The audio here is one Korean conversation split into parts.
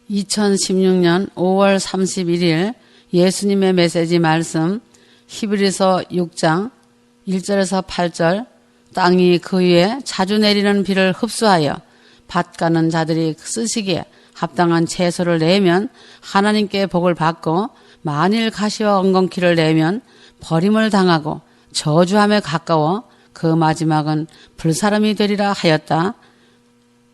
2016년 5월 31일 예수님의 메시지 말씀 히브리서 6장 1절에서 8절 땅이 그 위에 자주 내리는 비를 흡수하여 밭 가는 자들이 쓰시기에 합당한 채소를 내면 하나님께 복을 받고 만일 가시와 엉겅퀴를 내면 버림을 당하고 저주함에 가까워 그 마지막은 불사름이 되리라 하였다.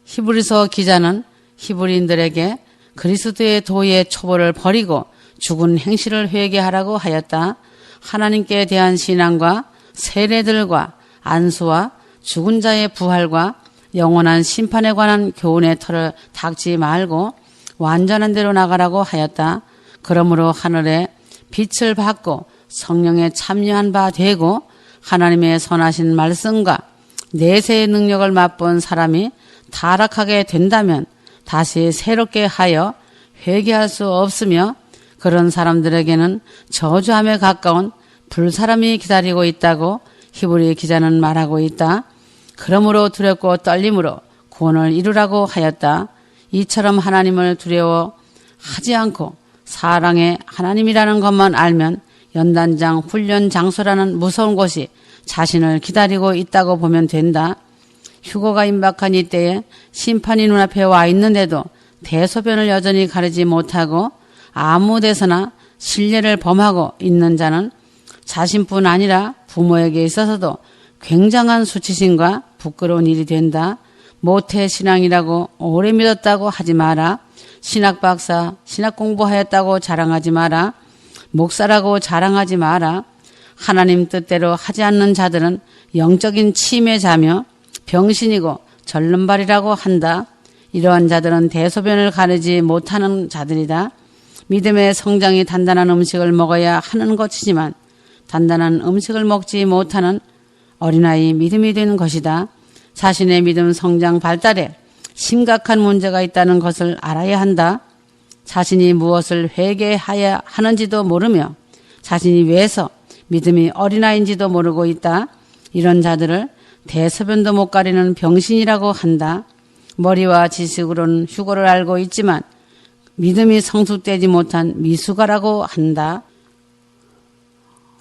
히브리서 기자는 히브리인들에게 그리스도의 도의 초보를 버리고 죽은 행실을 회개하라고 하였다. 하나님께 대한 신앙과 세례들과 안수와 죽은 자의 부활과 영원한 심판에 관한 교훈의 털을 닦지 말고 완전한 대로 나가라고 하였다. 그러므로 하늘에 빛을 받고 성령에 참여한 바 되고 하나님의 선하신 말씀과 내세의 능력을 맛본 사람이 타락하게 된다면 다시 새롭게 하여 회개할 수 없으며 그런 사람들에게는 저주함에 가까운 불사람이 기다리고 있다고 히브리 기자는 말하고 있다. 그러므로 두렵고 떨림으로 구원을 이루라고 하였다. 이처럼 하나님을 두려워하지 않고 사랑의 하나님이라는 것만 알면 연단장 훈련 장소라는 무서운 곳이 자신을 기다리고 있다고 보면 된다. 휴거가 임박한 이때에 심판이 눈앞에 와 있는데도 대소변을 여전히 가리지 못하고 아무 데서나 신뢰를 범하고 있는 자는 자신뿐 아니라 부모에게 있어서도 굉장한 수치심과 부끄러운 일이 된다. 모태신앙이라고 오래 믿었다고 하지 마라. 신학박사, 신학 공부하였다고 자랑하지 마라. 목사라고 자랑하지 마라. 하나님 뜻대로 하지 않는 자들은 영적인 치매자며 병신이고 절름발이라고 한다. 이러한 자들은 대소변을 가리지 못하는 자들이다. 믿음의 성장이 단단한 음식을 먹어야 하는 것이지만 단단한 음식을 먹지 못하는 어린아이 믿음이 되는 것이다. 자신의 믿음 성장 발달에 심각한 문제가 있다는 것을 알아야 한다. 자신이 무엇을 회개해야 하는지도 모르며 자신이 왜서 믿음이 어린아이인지도 모르고 있다. 이런 자들을 대소변도 못 가리는 병신이라고 한다. 머리와 지식으로는 휴거를 알고 있지만 믿음이 성숙되지 못한 미숙아라고 한다.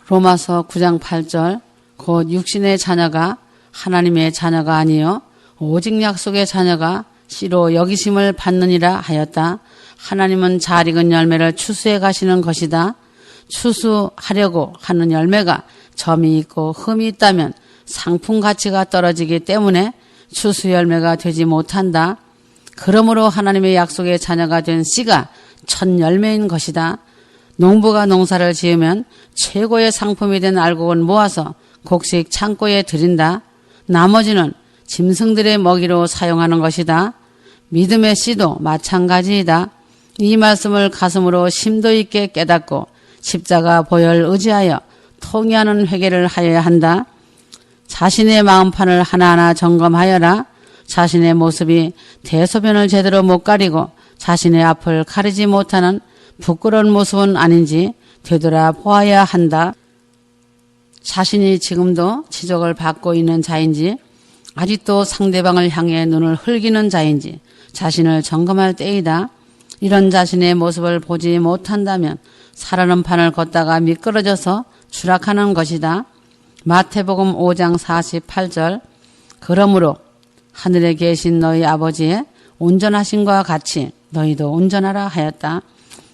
로마서 9장 8절 곧 육신의 자녀가 하나님의 자녀가 아니요 오직 약속의 자녀가 씨로 여기심을 받느니라 하였다. 하나님은 잘 익은 열매를 추수해 가시는 것이다. 추수하려고 하는 열매가 점이 있고 흠이 있다면 상품 가치가 떨어지기 때문에 추수 열매가 되지 못한다. 그러므로 하나님의 약속의 자녀가 된 씨가 첫 열매인 것이다. 농부가 농사를 지으면 최고의 상품이 된 알곡은 모아서 곡식 창고에 들인다. 나머지는 짐승들의 먹이로 사용하는 것이다. 믿음의 씨도 마찬가지이다. 이 말씀을 가슴으로 심도 있게 깨닫고 십자가 보혈 의지하여 통회하는 회개를 하여야 한다. 자신의 마음판을 하나하나 점검하여라. 자신의 모습이 대소변을 제대로 못 가리고 자신의 앞을 가리지 못하는 부끄러운 모습은 아닌지 되돌아보아야 한다. 자신이 지금도 지적을 받고 있는 자인지 아직도 상대방을 향해 눈을 흘기는 자인지 자신을 점검할 때이다. 이런 자신의 모습을 보지 못한다면 살아는 판을 걷다가 미끄러져서 추락하는 것이다. 마태복음 5장 48절 그러므로 하늘에 계신 너희 아버지의 온전하심과 같이 너희도 온전하라 하였다.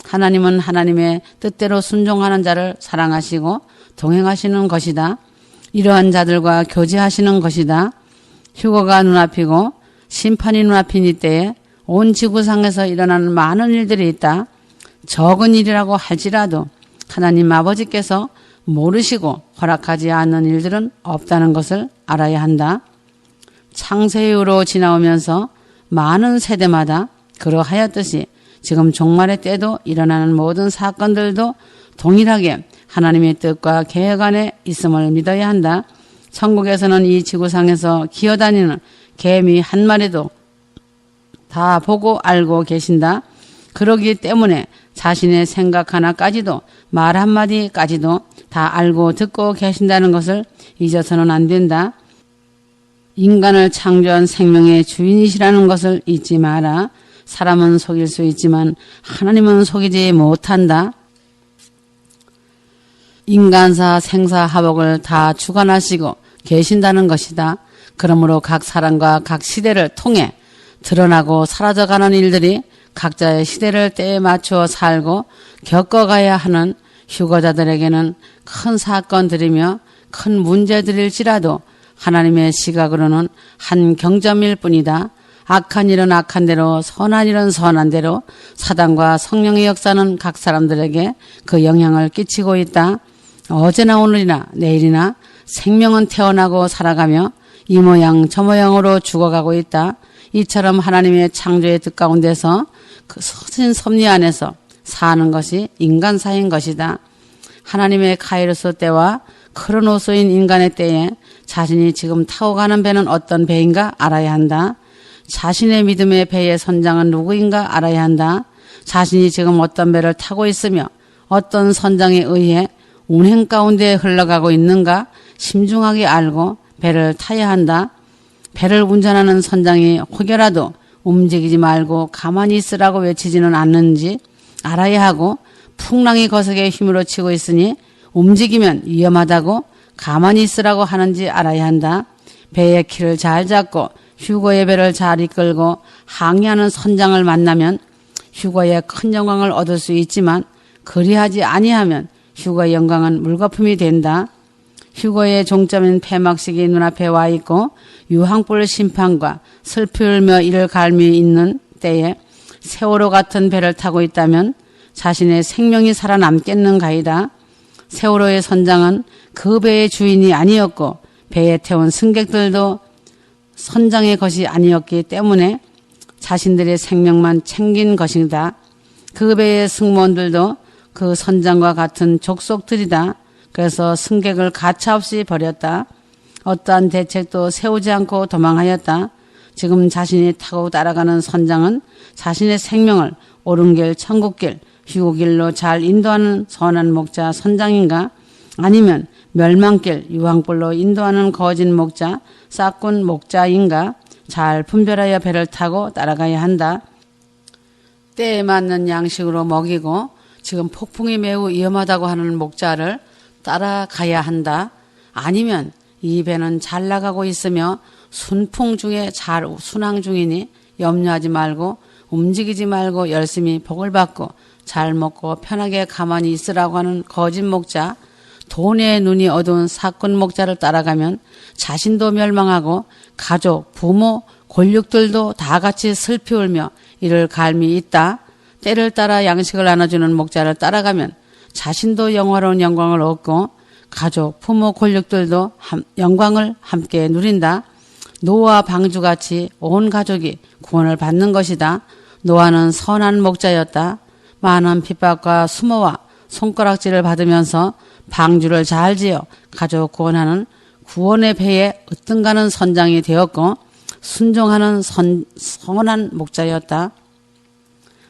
하나님은 하나님의 뜻대로 순종하는 자를 사랑하시고 동행하시는 것이다. 이러한 자들과 교제하시는 것이다. 휴거가 눈앞이고 심판이 눈앞인 이때에 온 지구상에서 일어나는 많은 일들이 있다. 적은 일이라고 할지라도 하나님 아버지께서 모르시고 허락하지 않는 일들은 없다는 것을 알아야 한다. 창세 이후로 지나오면서 많은 세대마다 그러하였듯이 지금 종말의 때도 일어나는 모든 사건들도 동일하게 하나님의 뜻과 계획 안에 있음을 믿어야 한다. 천국에서는 이 지구상에서 기어다니는 개미 한 마리도 다 보고 알고 계신다. 그러기 때문에 자신의 생각 하나까지도 말 한마디까지도 다 알고 듣고 계신다는 것을 잊어서는 안 된다. 인간을 창조한 생명의 주인이시라는 것을 잊지 마라. 사람은 속일 수 있지만 하나님은 속이지 못한다. 인간사 생사화복을 다 주관하시고 계신다는 것이다. 그러므로 각 사람과 각 시대를 통해 드러나고 사라져가는 일들이 각자의 시대를 때에 맞추어 살고 겪어가야 하는 휴거자들에게는 큰 사건들이며 큰 문제들일지라도 하나님의 시각으로는 한 경점일 뿐이다. 악한 일은 악한 대로, 선한 일은 선한 대로 사단과 성령의 역사는 각 사람들에게 그 영향을 끼치고 있다. 어제나 오늘이나 내일이나 생명은 태어나고 살아가며 이 모양 저 모양으로 죽어가고 있다. 이처럼 하나님의 창조의 뜻 가운데서 그 서신 섭리 안에서 사는 것이 인간사인 것이다. 하나님의 카이로스 때와 크로노스인 인간의 때에 자신이 지금 타고 가는 배는 어떤 배인가 알아야 한다. 자신의 믿음의 배의 선장은 누구인가 알아야 한다. 자신이 지금 어떤 배를 타고 있으며 어떤 선장에 의해 운행 가운데 흘러가고 있는가 심중하게 알고 배를 타야 한다. 배를 운전하는 선장이 혹여라도 움직이지 말고 가만히 있으라고 외치지는 않는지 알아야 하고 풍랑이 거세게 힘으로 치고 있으니 움직이면 위험하다고 가만히 있으라고 하는지 알아야 한다. 배의 키를 잘 잡고 휴거의 배를 잘 이끌고 항해하는 선장을 만나면 휴거의 큰 영광을 얻을 수 있지만 그리하지 아니하면 휴거의 영광은 물거품이 된다. 휴거의 종점인 폐막식이 눈앞에 와 있고 유황불 심판과 슬피 울며 이를 갈미 있는 때에 세월호 같은 배를 타고 있다면 자신의 생명이 살아남겠는가이다. 세월호의 선장은 그 배의 주인이 아니었고 배에 태운 승객들도 선장의 것이 아니었기 때문에 자신들의 생명만 챙긴 것이다. 그 배의 승무원들도 그 선장과 같은 족속들이다. 그래서 승객을 가차없이 버렸다. 어떠한 대책도 세우지 않고 도망하였다. 지금 자신이 타고 따라가는 선장은 자신의 생명을 옳은 길, 천국길, 휴고길로 잘 인도하는 선한 목자 선장인가? 아니면 멸망길, 유황불로 인도하는 거짓 목자, 싹군 목자인가? 잘 분별하여 배를 타고 따라가야 한다. 때에 맞는 양식으로 먹이고 지금 폭풍이 매우 위험하다고 하는 목자를 따라가야 한다. 아니면 이 배는 잘 나가고 있으며 순풍 중에 잘 순항 중이니 염려하지 말고 움직이지 말고 열심히 복을 받고 잘 먹고 편하게 가만히 있으라고 하는 거짓 목자, 돈의 눈이 어두운 사꾼 목자를 따라가면 자신도 멸망하고 가족, 부모, 권력들도 다 같이 슬피 울며 이를 갈미 있다. 때를 따라 양식을 나눠주는 목자를 따라가면 자신도 영화로운 영광을 얻고 가족, 부모, 권력들도 영광을 함께 누린다. 노아 방주같이 온 가족이 구원을 받는 것이다. 노아는 선한 목자였다. 많은 핍박과 수모와 손가락질을 받으면서 방주를 잘 지어 가족 구원하는 구원의 배에 으뜸가는 선장이 되었고 순종하는 선한 목자였다.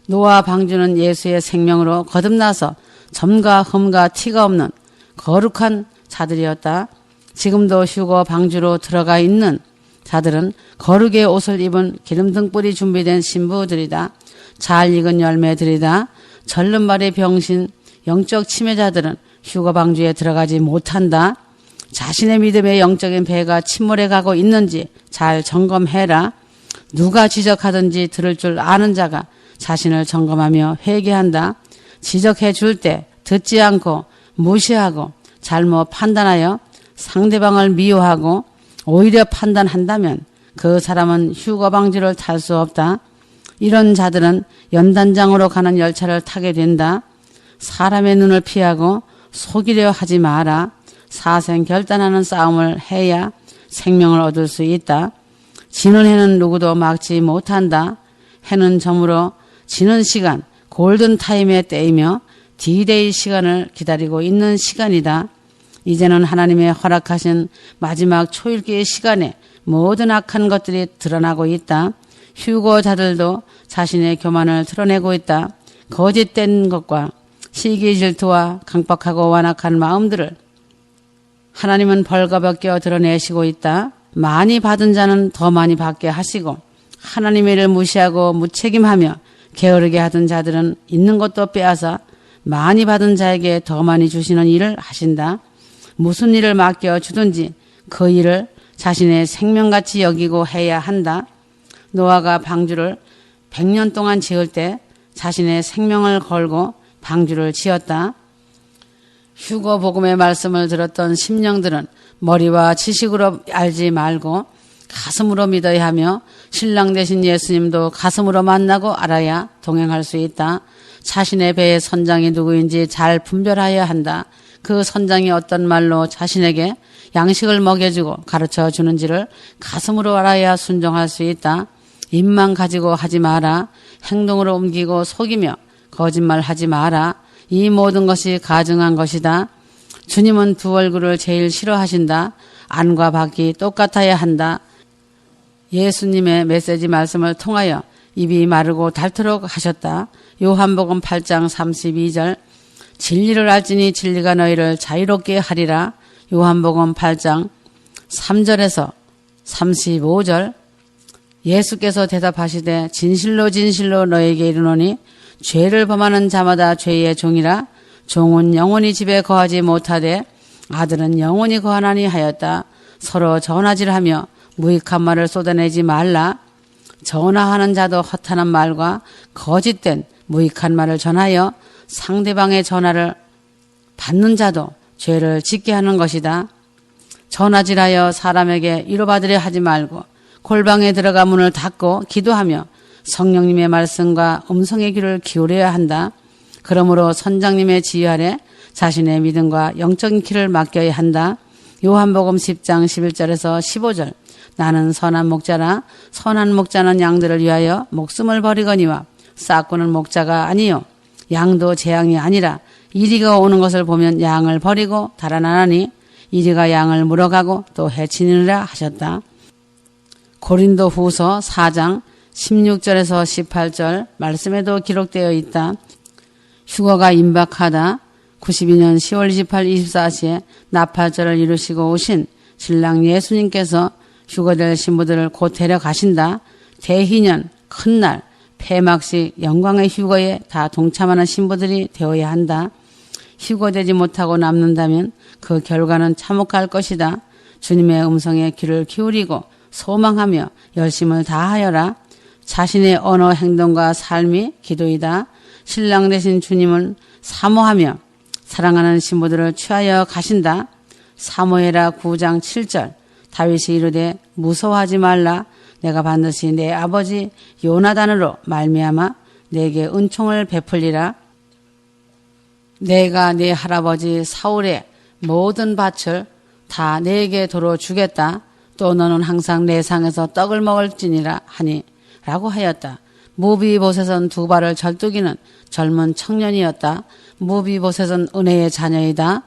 노아 방주는 예수의 생명으로 거듭나서 점과 흠과 티가 없는 거룩한 자들이었다. 지금도 휴거 방주로 들어가 있는 자들은 거룩의 옷을 입은 기름등 뿔이 준비된 신부들이다. 잘 익은 열매들이다. 절름발의 병신, 영적 치매자들은 휴거 방주에 들어가지 못한다. 자신의 믿음의 영적인 배가 침몰해 가고 있는지 잘 점검해라. 누가 지적하든지 들을 줄 아는 자가 자신을 점검하며 회개한다. 지적해 줄 때 듣지 않고 무시하고 잘못 판단하여 상대방을 미워하고 오히려 판단한다면 그 사람은 휴거 방주를 탈 수 없다. 이런 자들은 연단장으로 가는 열차를 타게 된다. 사람의 눈을 피하고 속이려 하지 마라. 사생 결단하는 싸움을 해야 생명을 얻을 수 있다. 지는 해는 누구도 막지 못한다. 해는 저물어 지는 시간, 골든타임의 때이며 D-Day 시간을 기다리고 있는 시간이다. 이제는 하나님의 허락하신 마지막 초일기의 시간에 모든 악한 것들이 드러나고 있다. 휴거자들도 자신의 교만을 드러내고 있다. 거짓된 것과 시기 질투와 강박하고 완악한 마음들을 하나님은 벌거벗겨 드러내시고 있다. 많이 받은 자는 더 많이 받게 하시고 하나님의 일을 무시하고 무책임하며 게으르게 하던 자들은 있는 것도 빼앗아 많이 받은 자에게 더 많이 주시는 일을 하신다. 무슨 일을 맡겨주든지 그 일을 자신의 생명같이 여기고 해야 한다. 노아가 방주를 100년 동안 지을 때 자신의 생명을 걸고 방주를 지었다. 휴거 복음의 말씀을 들었던 심령들은 머리와 지식으로 알지 말고 가슴으로 믿어야 하며 신랑 되신 예수님도 가슴으로 만나고 알아야 동행할 수 있다. 자신의 배의 선장이 누구인지 잘 분별해야 한다. 그 선장이 어떤 말로 자신에게 양식을 먹여주고 가르쳐 주는지를 가슴으로 알아야 순종할 수 있다. 입만 가지고 하지 마라. 행동으로 옮기고 속이며 거짓말하지 마라. 이 모든 것이 가증한 것이다. 주님은 두 얼굴을 제일 싫어하신다. 안과 밖이 똑같아야 한다. 예수님의 메시지 말씀을 통하여 입이 마르고 닳도록 하셨다. 요한복음 8장 32절 진리를 알지니 진리가 너희를 자유롭게 하리라. 요한복음 8장 3절에서 35절 예수께서 대답하시되 진실로 진실로 너에게 이르노니 죄를 범하는 자마다 죄의 종이라. 종은 영원히 집에 거하지 못하되 아들은 영원히 거하나니 하였다. 서로 전화질하며 무익한 말을 쏟아내지 말라. 전화하는 자도 허탄한 말과 거짓된 무익한 말을 전하여 상대방의 전화를 받는 자도 죄를 짓게 하는 것이다. 전화질하여 사람에게 위로받으려 하지 말고 골방에 들어가 문을 닫고 기도하며 성령님의 말씀과 음성의 귀를 기울여야 한다. 그러므로 선장님의 지휘 아래 자신의 믿음과 영적인 길을 맡겨야 한다. 요한복음 10장 11절에서 15절 나는 선한 목자라. 선한 목자는 양들을 위하여 목숨을 버리거니와 싹구는 목자가 아니요 양도 재앙이 아니라 이리가 오는 것을 보면 양을 버리고 달아나니 이리가 양을 물어가고 또 해치느니라 하셨다. 고린도 후서 4장 16절에서 18절 말씀에도 기록되어 있다. 휴거가 임박하다 92년 10월 28, 24시에 나팔절을 이루시고 오신 신랑 예수님께서 휴거될 신부들을 곧 데려가신다. 대희년, 큰날, 폐막식, 영광의 휴거에 다 동참하는 신부들이 되어야 한다. 휴거되지 못하고 남는다면 그 결과는 참혹할 것이다. 주님의 음성에 귀를 기울이고 소망하며 열심을 다하여라. 자신의 언어, 행동과 삶이 기도이다. 신랑 되신 주님은 사모하며 사랑하는 신부들을 취하여 가신다. 사무엘하 9장 7절 다윗이 이르되 무서워하지 말라. 내가 반드시 내 아버지 요나단으로 말미암아 내게 은총을 베풀리라. 내가 네 할아버지 사울의 모든 밭을 다 내게 도로 주겠다. 또 너는 항상 내 상에서 떡을 먹을지니라 하니 라고 하였다. 무비보셋은 두 발을 절뚝이는 젊은 청년이었다. 무비보셋은 은혜의 자녀이다.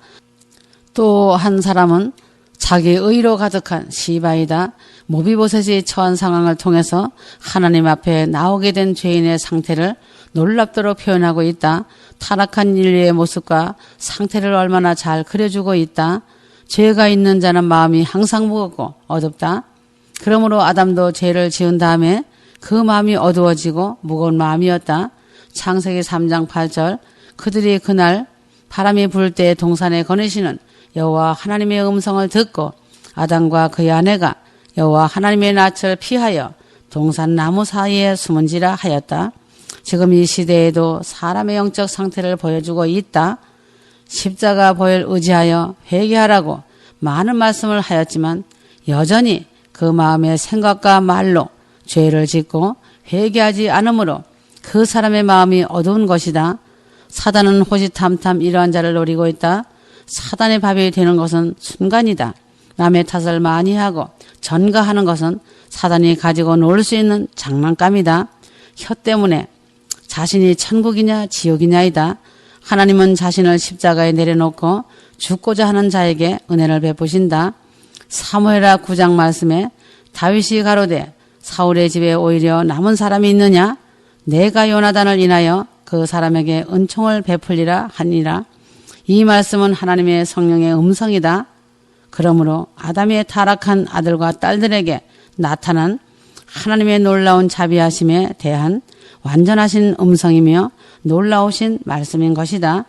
또 한 사람은 자기 의로 가득한 시바이다. 무비보셋이 처한 상황을 통해서 하나님 앞에 나오게 된 죄인의 상태를 놀랍도록 표현하고 있다. 타락한 인류의 모습과 상태를 얼마나 잘 그려주고 있다. 죄가 있는 자는 마음이 항상 무겁고 어둡다. 그러므로 아담도 죄를 지은 다음에 그 마음이 어두워지고 무거운 마음이었다. 창세기 3장 8절 그들이 그날 바람이 불 때 동산에 거느시는 여호와 하나님의 음성을 듣고 아담과 그의 아내가 여호와 하나님의 낯을 피하여 동산 나무 사이에 숨은지라 하였다. 지금 이 시대에도 사람의 영적 상태를 보여주고 있다. 십자가 보혈 의지하여 회개하라고 많은 말씀을 하였지만 여전히 그 마음의 생각과 말로 죄를 짓고 회개하지 않으므로 그 사람의 마음이 어두운 것이다. 사단은 호시탐탐 이러한 자를 노리고 있다. 사단의 밥이 되는 것은 순간이다. 남의 탓을 많이 하고 전가하는 것은 사단이 가지고 놀 수 있는 장난감이다. 혀 때문에 자신이 천국이냐 지옥이냐이다. 하나님은 자신을 십자가에 내려놓고 죽고자 하는 자에게 은혜를 베푸신다. 사무엘하 9장 말씀에 다윗이 가로되 사울의 집에 오히려 남은 사람이 있느냐? 내가 요나단을 인하여 그 사람에게 은총을 베풀리라 하니라. 이 말씀은 하나님의 성령의 음성이다. 그러므로 아담의 타락한 아들과 딸들에게 나타난 하나님의 놀라운 자비하심에 대한 완전하신 음성이며 놀라우신 말씀인 것이다.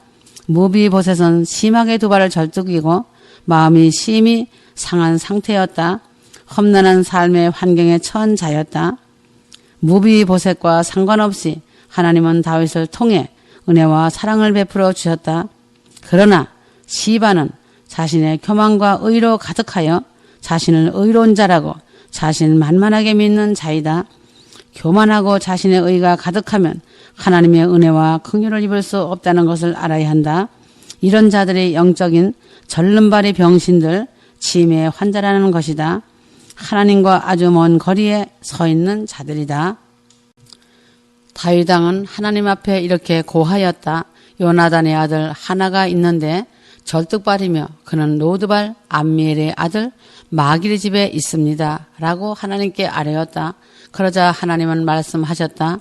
무비보셋은 심하게 두 발을 절뚝이고 마음이 심히 상한 상태였다. 험난한 삶의 환경에 처한 자였다. 무비보셋과 상관없이 하나님은 다윗을 통해 은혜와 사랑을 베풀어 주셨다. 그러나 시바는 자신의 교만과 의로 가득하여 자신을 의로운 자라고 자신만만하게 믿는 자이다. 교만하고 자신의 의가 가득하면 하나님의 은혜와 긍휼을 입을 수 없다는 것을 알아야 한다. 이런 자들이 영적인 절름발이 병신들, 치매의 환자라는 것이다. 하나님과 아주 먼 거리에 서 있는 자들이다. 다윗 왕은 하나님 앞에 이렇게 고하였다. 요나단의 아들 하나가 있는데 절뚝발이며 그는 로드발 암미엘의 아들 마길의 집에 있습니다. 라고 하나님께 아뢰었다. 그러자 하나님은 말씀하셨다.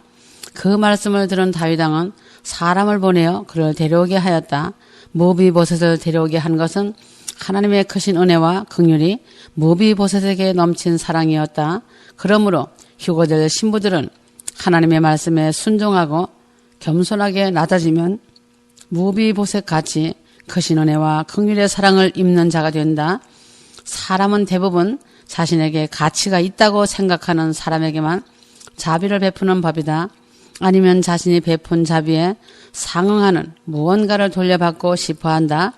그 말씀을 들은 다윗 왕은 사람을 보내어 그를 데려오게 하였다. 무비보셋을 데려오게 한 것은 하나님의 크신 은혜와 긍휼이 무비보셋에게 넘친 사랑이었다. 그러므로 휴거될 신부들은 하나님의 말씀에 순종하고 겸손하게 낮아지면 무비보셋 같이 크신 은혜와 긍휼의 사랑을 입는 자가 된다. 사람은 대부분 자신에게 가치가 있다고 생각하는 사람에게만 자비를 베푸는 법이다. 아니면 자신이 베푼 자비에 상응하는 무언가를 돌려받고 싶어한다.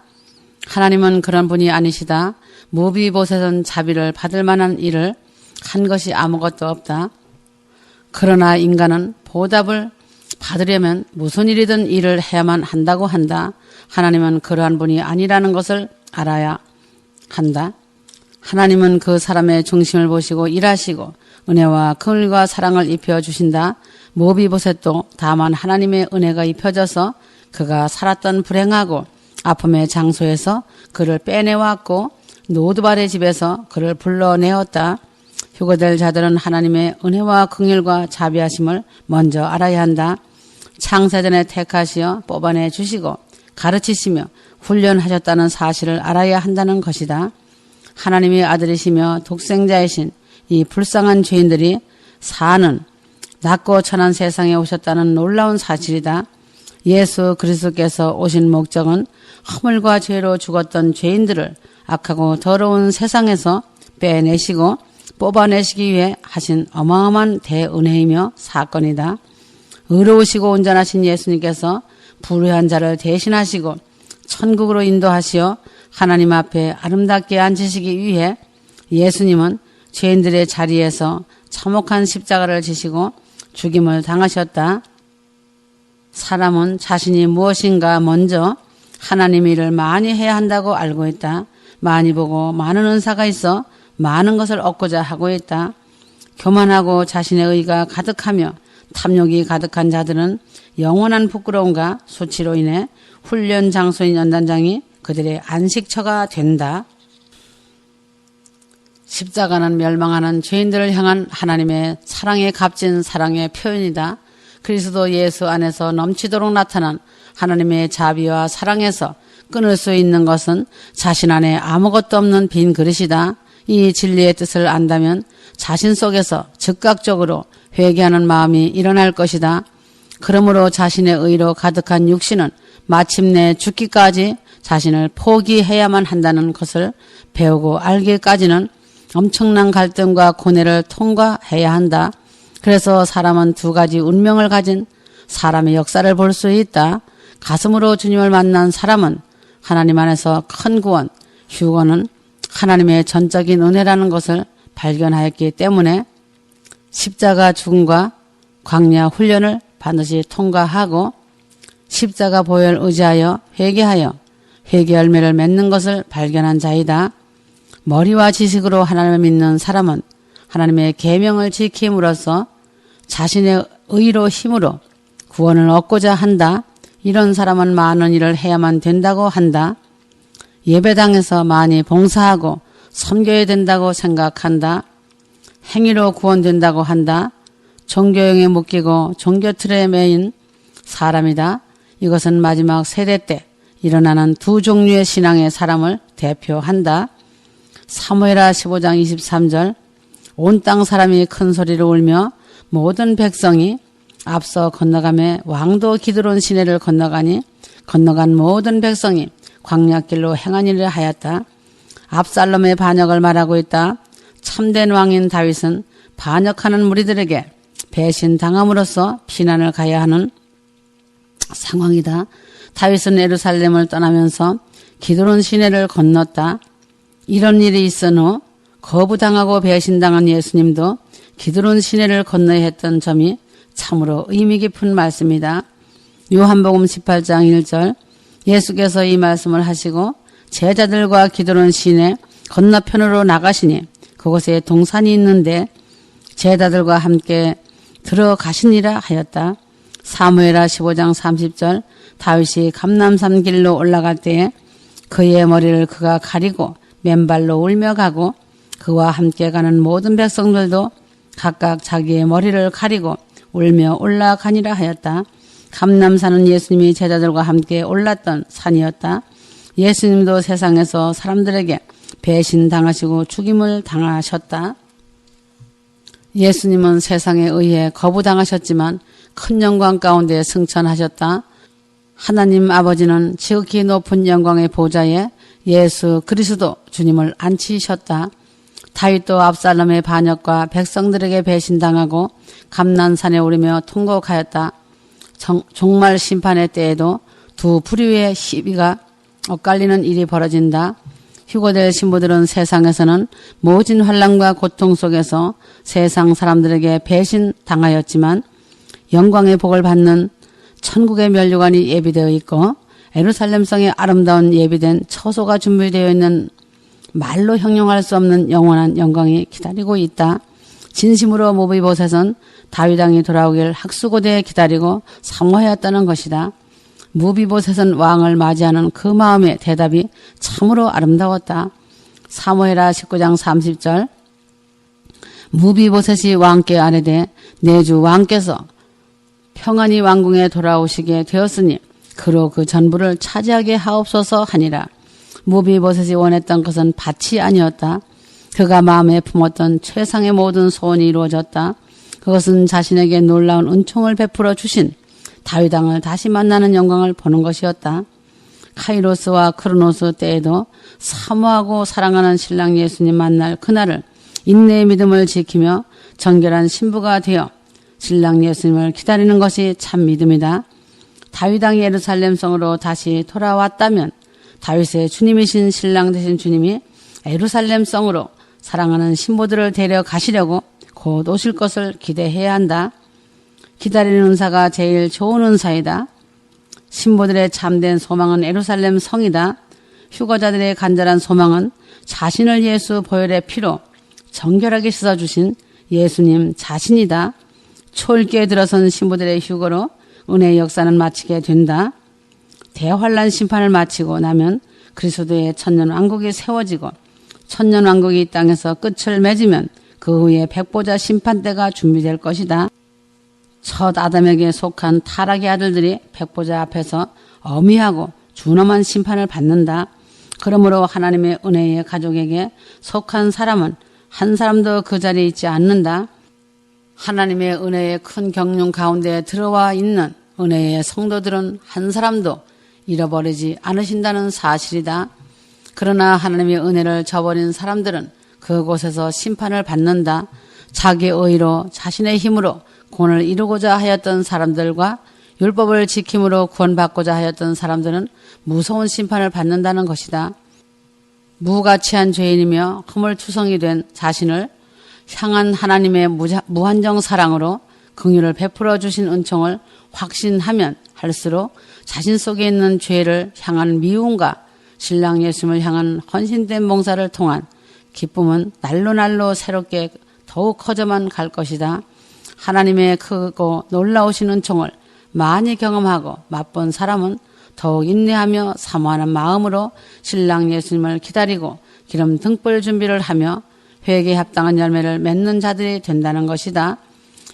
하나님은 그런 분이 아니시다. 무비보셋은 자비를 받을 만한 일을 한 것이 아무것도 없다. 그러나 인간은 보답을 받으려면 무슨 일이든 일을 해야만 한다고 한다. 하나님은 그러한 분이 아니라는 것을 알아야 한다. 하나님은 그 사람의 중심을 보시고 일하시고 은혜와 긍휼과 사랑을 입혀주신다. 무비보셋도 다만 하나님의 은혜가 입혀져서 그가 살았던 불행하고 아픔의 장소에서 그를 빼내왔고 노드발의 집에서 그를 불러내었다. 휴거될 자들은 하나님의 은혜와 긍휼과 자비하심을 먼저 알아야 한다. 창세전에 택하시어 뽑아내 주시고 가르치시며 훈련하셨다는 사실을 알아야 한다는 것이다. 하나님의 아들이시며 독생자이신 이 불쌍한 죄인들이 사는 낮고 천한 세상에 오셨다는 놀라운 사실이다. 예수 그리스도께서 오신 목적은 허물과 죄로 죽었던 죄인들을 악하고 더러운 세상에서 빼내시고 뽑아내시기 위해 하신 어마어마한 대은혜이며 사건이다. 의로우시고 온전하신 예수님께서 불의한 자를 대신하시고 천국으로 인도하시어 하나님 앞에 아름답게 앉으시기 위해 예수님은 죄인들의 자리에서 참혹한 십자가를 지시고 죽임을 당하셨다. 사람은 자신이 무엇인가 먼저 하나님 일을 많이 해야 한다고 알고 있다. 많이 보고 많은 은사가 있어 많은 것을 얻고자 하고 있다. 교만하고 자신의 의가 가득하며 탐욕이 가득한 자들은 영원한 부끄러움과 수치로 인해 훈련 장소인 연단장이 그들의 안식처가 된다. 십자가는 멸망하는 죄인들을 향한 하나님의 사랑에 값진 사랑의 표현이다. 그리스도 예수 안에서 넘치도록 나타난 하나님의 자비와 사랑에서 끊을 수 있는 것은 자신 안에 아무것도 없는 빈 그릇이다. 이 진리의 뜻을 안다면 자신 속에서 즉각적으로 회개하는 마음이 일어날 것이다. 그러므로 자신의 의로 가득한 육신은 마침내 죽기까지 자신을 포기해야만 한다는 것을 배우고 알기까지는 엄청난 갈등과 고뇌를 통과해야 한다. 그래서 사람은 두 가지 운명을 가진 사람의 역사를 볼 수 있다. 가슴으로 주님을 만난 사람은 하나님 안에서 큰 구원, 휴거는 하나님의 전적인 은혜라는 것을 발견하였기 때문에 십자가 죽음과 광야 훈련을 반드시 통과하고 십자가 보혈 의지하여 회개 열매를 맺는 것을 발견한 자이다. 머리와 지식으로 하나님을 믿는 사람은 하나님의 계명을 지킴으로써 자신의 의로 힘으로 구원을 얻고자 한다. 이런 사람은 많은 일을 해야만 된다고 한다. 예배당에서 많이 봉사하고 섬겨야 된다고 생각한다. 행위로 구원된다고 한다. 종교형에 묶이고 종교 틀에 매인 사람이다. 이것은 마지막 세대 때 일어나는 두 종류의 신앙의 사람을 대표한다. 사무엘하 15장 23절 온 땅 사람이 큰 소리로 울며 모든 백성이 앞서 건너가매 왕도 기드론 시내를 건너간 모든 백성이 광야길로 행하니라 하였다. 압살롬의 반역을 말하고 있다. 참된 왕인 다윗은 반역하는 무리들에게 배신당함으로써 피난을 가야 하는 상황이다. 다윗은 예루살렘을 떠나면서 기드론 시내를 건넜다. 이런 일이 있은 후 거부당하고 배신당한 예수님도 기드론 시내를 건너야 했던 점이 참으로 의미 깊은 말씀이다. 요한복음 18장 1절 예수께서 이 말씀을 하시고 제자들과 기드론 시내 건너편으로 나가시니 그곳에 동산이 있는데 제자들과 함께 들어가시니라 하였다. 사무엘하 15장 30절 다윗이 감람산 길로 올라갈 때에 그의 머리를 그가 가리고 맨발로 울며 가고 그와 함께 가는 모든 백성들도 각각 자기의 머리를 가리고 울며 올라가니라 하였다. 감람산은 예수님이 제자들과 함께 올랐던 산이었다. 예수님도 세상에서 사람들에게 배신당하시고 죽임을 당하셨다. 예수님은 세상에 의해 거부당하셨지만 큰 영광 가운데 승천하셨다. 하나님 아버지는 지극히 높은 영광의 보좌에 예수 그리스도 주님을 앉히셨다. 다윗도 압살롬의 반역과 백성들에게 배신당하고 감난산에 오르며 통곡하였다. 종말 심판의 때에도 두 부류의 시비가 엇갈리는 일이 벌어진다. 휴거될 신부들은 세상에서는 모진 환난과 고통 속에서 세상 사람들에게 배신당하였지만 영광의 복을 받는 천국의 면류관이 예비되어 있고 예루살렘성의 아름다운 예비된 처소가 준비되어 있는 말로 형용할 수 없는 영원한 영광이 기다리고 있다. 진심으로 무비보셋은 다윗 왕이 돌아오길 학수고대에 기다리고 사모하였다는 것이다. 무비보셋은 왕을 맞이하는 그 마음의 대답이 참으로 아름다웠다. 사무엘하 19장 30절 무비보셋이 왕께 아뢰되 내 주 왕께서 평안히 왕궁에 돌아오시게 되었으니 그로 그 전부를 차지하게 하옵소서 하니라. 무비보셋이 원했던 것은 밭이 아니었다. 그가 마음에 품었던 최상의 모든 소원이 이루어졌다. 그것은 자신에게 놀라운 은총을 베풀어 주신 다윗 왕을 다시 만나는 영광을 보는 것이었다. 카이로스와 크로노스 때에도 사모하고 사랑하는 신랑 예수님 만날 그날을 인내의 믿음을 지키며 정결한 신부가 되어 신랑 예수님을 기다리는 것이 참 믿음이다. 다윗 왕이 예루살렘 성으로 다시 돌아왔다면 다윗의 주님이신 신랑 되신 주님이 예루살렘 성으로 사랑하는 신부들을 데려가시려고 곧 오실 것을 기대해야 한다. 기다리는 은사가 제일 좋은 은사이다. 신부들의 참된 소망은 예루살렘 성이다. 휴거자들의 간절한 소망은 자신을 예수 보혈의 피로 정결하게 씻어주신 예수님 자신이다. 초읽기에 들어선 신부들의 휴거로 은혜의 역사는 마치게 된다. 대환란 심판을 마치고 나면 그리스도의 천년왕국이 세워지고 천년왕국이 이 땅에서 끝을 맺으면 그 후에 백보자 심판대가 준비될 것이다. 첫 아담에게 속한 타락의 아들들이 백보자 앞에서 엄히하고 준엄한 심판을 받는다. 그러므로 하나님의 은혜의 가족에게 속한 사람은 한 사람도 그 자리에 있지 않는다. 하나님의 은혜의 큰 경륜 가운데 들어와 있는 은혜의 성도들은 한 사람도 잃어버리지 않으신다는 사실이다. 그러나 하나님의 은혜를 저버린 사람들은 그곳에서 심판을 받는다. 자기 의로 자신의 힘으로 구원을 이루고자 하였던 사람들과 율법을 지킴으로 구원받고자 하였던 사람들은 무서운 심판을 받는다는 것이다. 무가치한 죄인이며 허물투성이 된 자신을 향한 하나님의 무한정 사랑으로 긍휼을 베풀어 주신 은총을 확신하면 할수록 자신 속에 있는 죄를 향한 미움과 신랑 예수님을 향한 헌신된 몽사를 통한 기쁨은 날로 새롭게 더욱 커져만 갈 것이다. 하나님의 크고 놀라우신 은총을 많이 경험하고 맛본 사람은 더욱 인내하며 사모하는 마음으로 신랑 예수님을 기다리고 기름 등불 준비를 하며 회개에 합당한 열매를 맺는 자들이 된다는 것이다.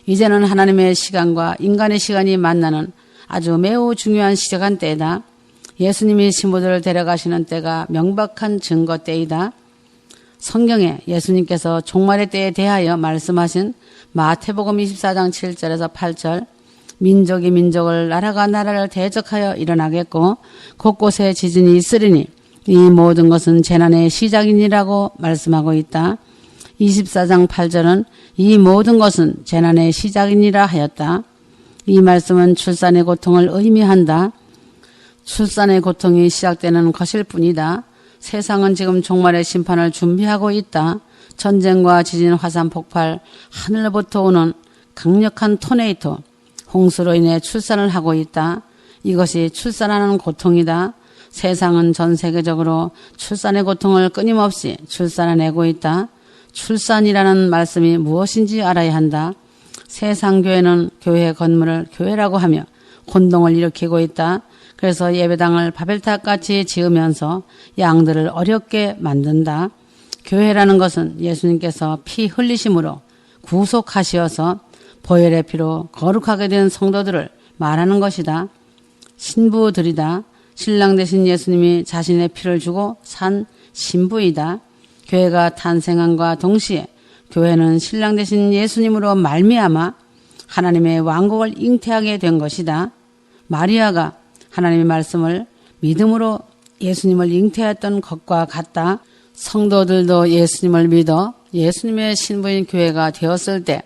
이제는 하나님의 시간과 인간의 시간이 만나는 아주 매우 중요한 시간대이다. 예수님이 신부들을 데려가시는 때가 명백한 증거 때이다. 성경에 예수님께서 종말의 때에 대하여 말씀하신 마태복음 24장 7절에서 8절 민족이 민족을 나라가 나라를 대적하여 일어나겠고 곳곳에 지진이 있으리니 이 모든 것은 재난의 시작이니라고 말씀하고 있다. 24장 8절은 이 모든 것은 재난의 시작이니라 하였다. 이 말씀은 출산의 고통을 의미한다. 출산의 고통이 시작되는 것일 뿐이다. 세상은 지금 종말의 심판을 준비하고 있다. 전쟁과 지진, 화산, 폭발, 하늘로부터 오는 강력한 토네이도, 홍수로 인해 출산을 하고 있다. 이것이 출산하는 고통이다. 세상은 전 세계적으로 출산의 고통을 끊임없이 출산해내고 있다. 출산이라는 말씀이 무엇인지 알아야 한다. 세상 교회는 교회 건물을 교회라고 하며 혼동을 일으키고 있다. 그래서 예배당을 바벨탑같이 지으면서 양들을 어렵게 만든다. 교회라는 것은 예수님께서 피 흘리심으로 구속하시어서 보혈의 피로 거룩하게 된 성도들을 말하는 것이다. 신부들이다. 신랑 되신 예수님이 자신의 피를 주고 산 신부이다. 교회가 탄생함과 동시에 교회는 신랑 되신 예수님으로 말미암아 하나님의 왕국을 잉태하게 된 것이다. 마리아가 하나님의 말씀을 믿음으로 예수님을 잉태했던 것과 같다. 성도들도 예수님을 믿어 예수님의 신부인 교회가 되었을 때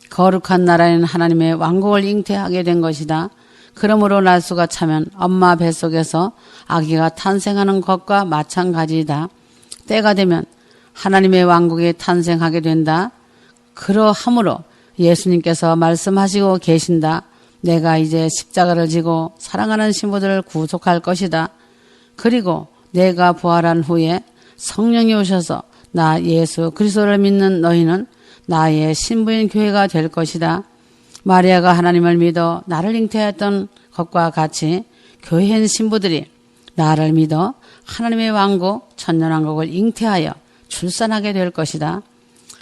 거룩한 나라인 하나님의 왕국을 잉태하게 된 것이다. 그러므로 날수가 차면 엄마 뱃속에서 아기가 탄생하는 것과 마찬가지이다. 때가 되면 하나님의 왕국이 탄생하게 된다. 그러함으로 예수님께서 말씀하시고 계신다. 내가 이제 십자가를 지고 사랑하는 신부들을 구속할 것이다. 그리고 내가 부활한 후에 성령이 오셔서 나 예수 그리스도를 믿는 너희는 나의 신부인 교회가 될 것이다. 마리아가 하나님을 믿어 나를 잉태했던 것과 같이 교회인 신부들이 나를 믿어 하나님의 왕국 천년왕국을 잉태하여 출산하게 될 것이다.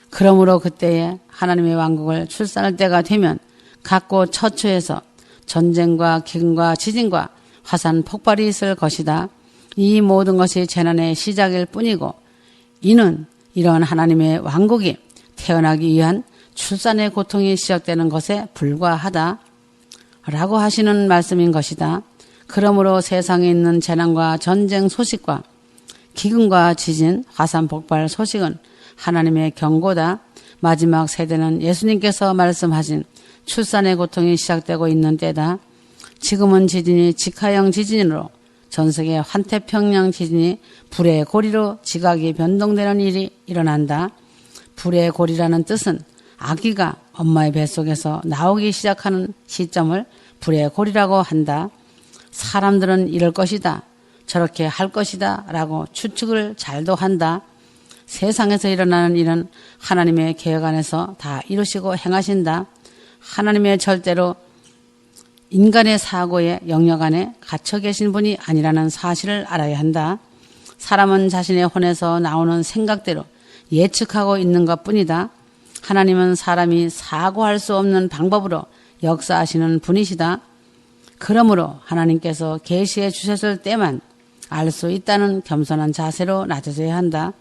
그러므로 그때에 하나님의 왕국을 출산할 때가 되면 각곳 처처에서 전쟁과 기근과 지진과 화산 폭발이 있을 것이다. 이 모든 것이 재난의 시작일 뿐이고 이는 이런 하나님의 왕국이 태어나기 위한 출산의 고통이 시작되는 것에 불과하다 라고 하시는 말씀인 것이다. 그러므로 세상에 있는 재난과 전쟁 소식과 기근과 지진, 화산 폭발 소식은 하나님의 경고다. 마지막 세대는 예수님께서 말씀하신 출산의 고통이 시작되고 있는 때다. 지금은 지진이 직하형 지진으로 전세계 환태평양 지진이 불의 고리로 지각이 변동되는 일이 일어난다. 불의 고리라는 뜻은 아기가 엄마의 뱃속에서 나오기 시작하는 시점을 불의 고리라고 한다. 사람들은 이럴 것이다. 저렇게 할 것이다 라고 추측을 잘도 한다. 세상에서 일어나는 일은 하나님의 계획 안에서 다 이루시고 행하신다. 하나님의 절대로 인간의 사고의 영역 안에 갇혀 계신 분이 아니라는 사실을 알아야 한다. 사람은 자신의 혼에서 나오는 생각대로 예측하고 있는 것뿐이다. 하나님은 사람이 사고할 수 없는 방법으로 역사하시는 분이시다. 그러므로 하나님께서 계시해 주셨을 때만 알 수 있다는 겸손한 자세로 낮아져야 한다.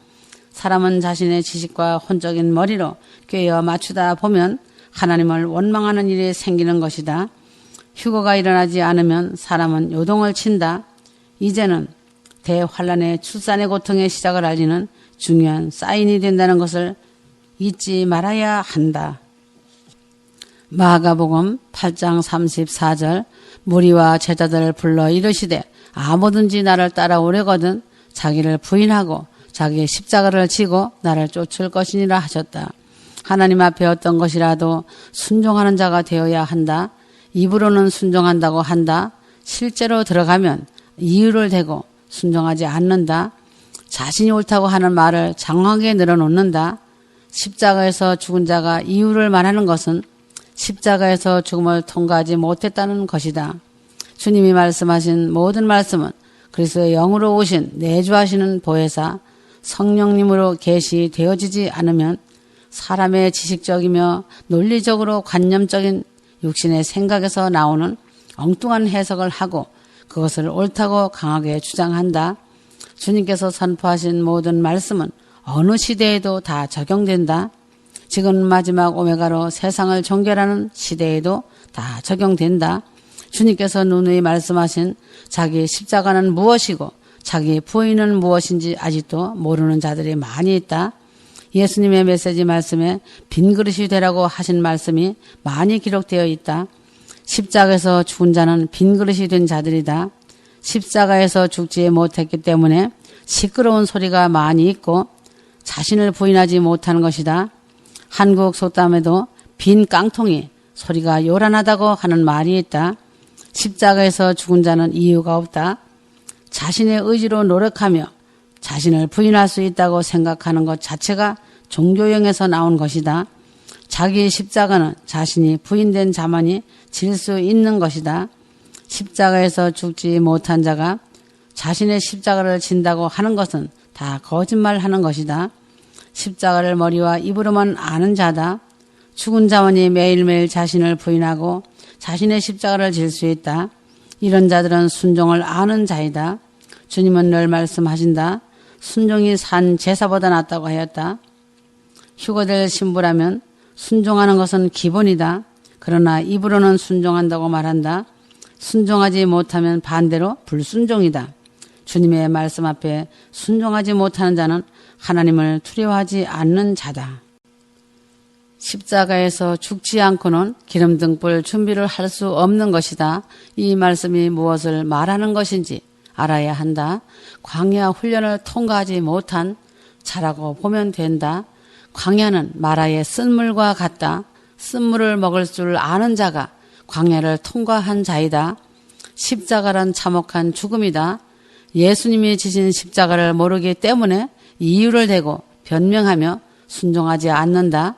사람은 자신의 지식과 혼적인 머리로 꿰어 맞추다 보면 하나님을 원망하는 일이 생기는 것이다. 휴거가 일어나지 않으면 사람은 요동을 친다. 이제는 대환란의 출산의 고통의 시작을 알리는 중요한 사인이 된다는 것을 잊지 말아야 한다. 마가복음 8장 34절 무리와 제자들을 불러 이르시되 아무든지 나를 따라오려거든 자기를 부인하고 자기의 십자가를 지고 나를 쫓을 것이니라 하셨다. 하나님 앞에 어떤 것이라도 순종하는 자가 되어야 한다. 입으로는 순종한다고 한다. 실제로 들어가면 이유를 대고 순종하지 않는다. 자신이 옳다고 하는 말을 장황하게 늘어놓는다. 십자가에서 죽은 자가 이유를 말하는 것은 십자가에서 죽음을 통과하지 못했다는 것이다. 주님이 말씀하신 모든 말씀은 그리스도의 영으로 오신 내주하시는 보혜사 성령님으로 계시되어지지 않으면 사람의 지식적이며 논리적으로 관념적인 육신의 생각에서 나오는 엉뚱한 해석을 하고 그것을 옳다고 강하게 주장한다. 주님께서 선포하신 모든 말씀은 어느 시대에도 다 적용된다. 지금 마지막 오메가로 세상을 종결하는 시대에도 다 적용된다. 주님께서 누누이 말씀하신 자기 십자가는 무엇이고 자기 부인은 무엇인지 아직도 모르는 자들이 많이 있다. 예수님의 메시지 말씀에 빈 그릇이 되라고 하신 말씀이 많이 기록되어 있다. 십자가에서 죽은 자는 빈 그릇이 된 자들이다. 십자가에서 죽지 못했기 때문에 시끄러운 소리가 많이 있고 자신을 부인하지 못하는 것이다. 한국 속담에도 빈 깡통이 소리가 요란하다고 하는 말이 있다. 십자가에서 죽은 자는 이유가 없다. 자신의 의지로 노력하며 자신을 부인할 수 있다고 생각하는 것 자체가 종교형에서 나온 것이다. 자기 십자가는 자신이 부인된 자만이 질 수 있는 것이다. 십자가에서 죽지 못한 자가 자신의 십자가를 진다고 하는 것은 다 거짓말하는 것이다. 십자가를 머리와 입으로만 아는 자다. 죽은 자원이 매일매일 자신을 부인하고 자신의 십자가를 질 수 있다. 이런 자들은 순종을 아는 자이다. 주님은 늘 말씀하신다. 순종이 산 제사보다 낫다고 하였다. 휴거될 신부라면 순종하는 것은 기본이다. 그러나 입으로는 순종한다고 말한다. 순종하지 못하면 반대로 불순종이다. 주님의 말씀 앞에 순종하지 못하는 자는 하나님을 두려워하지 않는 자다. 십자가에서 죽지 않고는 기름등불 준비를 할 수 없는 것이다. 이 말씀이 무엇을 말하는 것인지 알아야 한다. 광야 훈련을 통과하지 못한 자라고 보면 된다. 광야는 마라의 쓴물과 같다. 쓴물을 먹을 줄 아는 자가 광야를 통과한 자이다. 십자가란 참혹한 죽음이다. 예수님이 지신 십자가를 모르기 때문에 이유를 대고 변명하며 순종하지 않는다.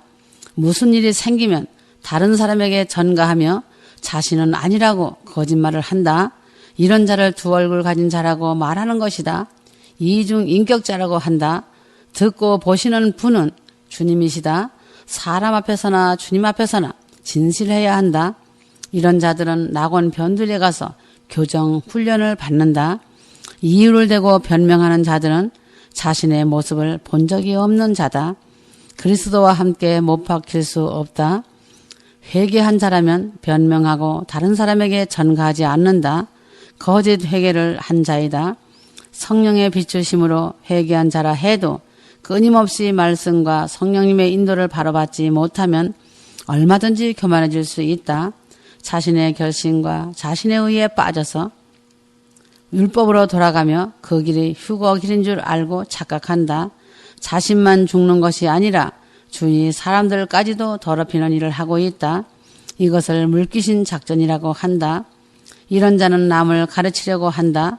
무슨 일이 생기면 다른 사람에게 전가하며 자신은 아니라고 거짓말을 한다. 이런 자를 두 얼굴 가진 자라고 말하는 것이다. 이중인격자라고 한다. 듣고 보시는 분은 주님이시다. 사람 앞에서나 주님 앞에서나 진실해야 한다. 이런 자들은 낙원 변두리에 가서 교정 훈련을 받는다. 이유를 대고 변명하는 자들은 자신의 모습을 본 적이 없는 자다. 그리스도와 함께 못 박힐 수 없다. 회개한 자라면 변명하고 다른 사람에게 전가하지 않는다. 거짓 회개를 한 자이다. 성령의 비추심으로 회개한 자라 해도 끊임없이 말씀과 성령님의 인도를 바로받지 못하면 얼마든지 교만해질 수 있다. 자신의 결심과 자신의 의에 빠져서 율법으로 돌아가며 그 길이 휴거 길인 줄 알고 착각한다. 자신만 죽는 것이 아니라 주위 사람들까지도 더럽히는 일을 하고 있다. 이것을 물귀신 작전이라고 한다. 이런 자는 남을 가르치려고 한다.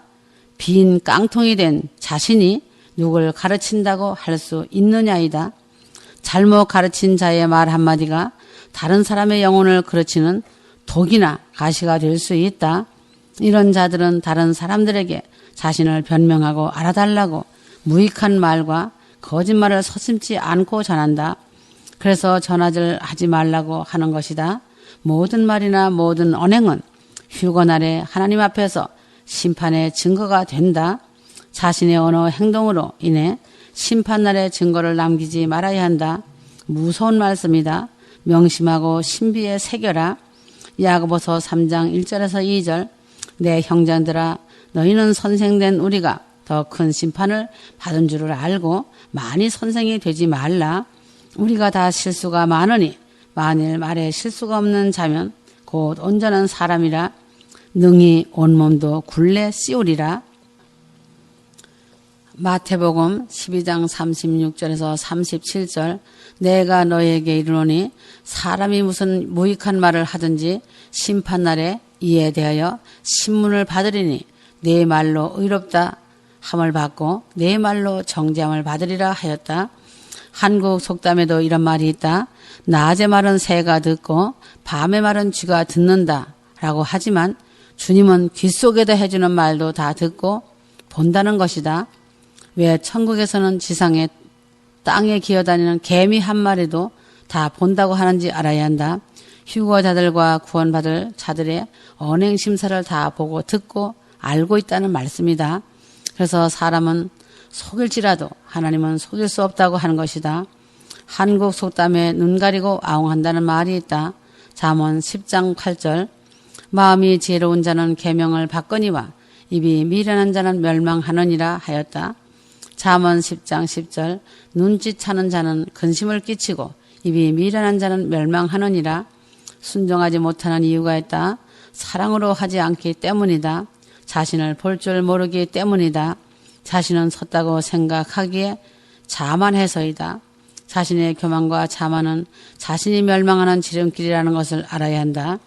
빈 깡통이 된 자신이 누굴 가르친다고 할 수 있느냐이다. 잘못 가르친 자의 말 한마디가 다른 사람의 영혼을 그르치는 독이나 가시가 될 수 있다. 이런 자들은 다른 사람들에게 자신을 변명하고 알아달라고 무익한 말과 거짓말을 서슴지 않고 전한다. 그래서 전화질 하지 말라고 하는 것이다. 모든 말이나 모든 언행은 휴거날에 하나님 앞에서 심판의 증거가 된다. 자신의 언어 행동으로 인해 심판날의 증거를 남기지 말아야 한다. 무서운 말씀이다. 명심하고 신비에 새겨라. 야고보서 3장 1절에서 2절. 내 형제들아 너희는 선생된 우리가 더 큰 심판을 받은 줄을 알고 많이 선생이 되지 말라. 우리가 다 실수가 많으니 만일 말에 실수가 없는 자면 곧 온전한 사람이라. 능히 온몸도 굴레 씌우리라. 마태복음 12장 36절에서 37절. 내가 너에게 이르노니 사람이 무슨 무익한 말을 하든지 심판날에 이에 대하여 신문을 받으리니 내 말로 의롭다 함을 받고 내 말로 정죄함을 받으리라 하였다. 한국 속담에도 이런 말이 있다. 낮의 말은 새가 듣고 밤의 말은 쥐가 듣는다 라고 하지만 주님은 귀 속에다 해주는 말도 다 듣고 본다는 것이다. 왜 천국에서는 지상에 땅에 기어다니는 개미 한 마리도 다 본다고 하는지 알아야 한다. 휴거자들과 구원받을 자들의 언행심사를 다 보고 듣고 알고 있다는 말씀이다. 그래서 사람은 속일지라도 하나님은 속일 수 없다고 하는 것이다. 한국 속담에 눈 가리고 아웅한다는 말이 있다. 잠언 10장 8절 마음이 지혜로운 자는 계명을 받거니와 입이 미련한 자는 멸망하느니라 하였다. 잠언 10장 10절 눈짓하는 자는 근심을 끼치고 입이 미련한 자는 멸망하느니라. 순종하지 못하는 이유가 있다. 사랑으로 하지 않기 때문이다. 자신을 볼 줄 모르기 때문이다. 자신은 섰다고 생각하기에 자만해서이다. 자신의 교만과 자만은 자신이 멸망하는 지름길이라는 것을 알아야 한다.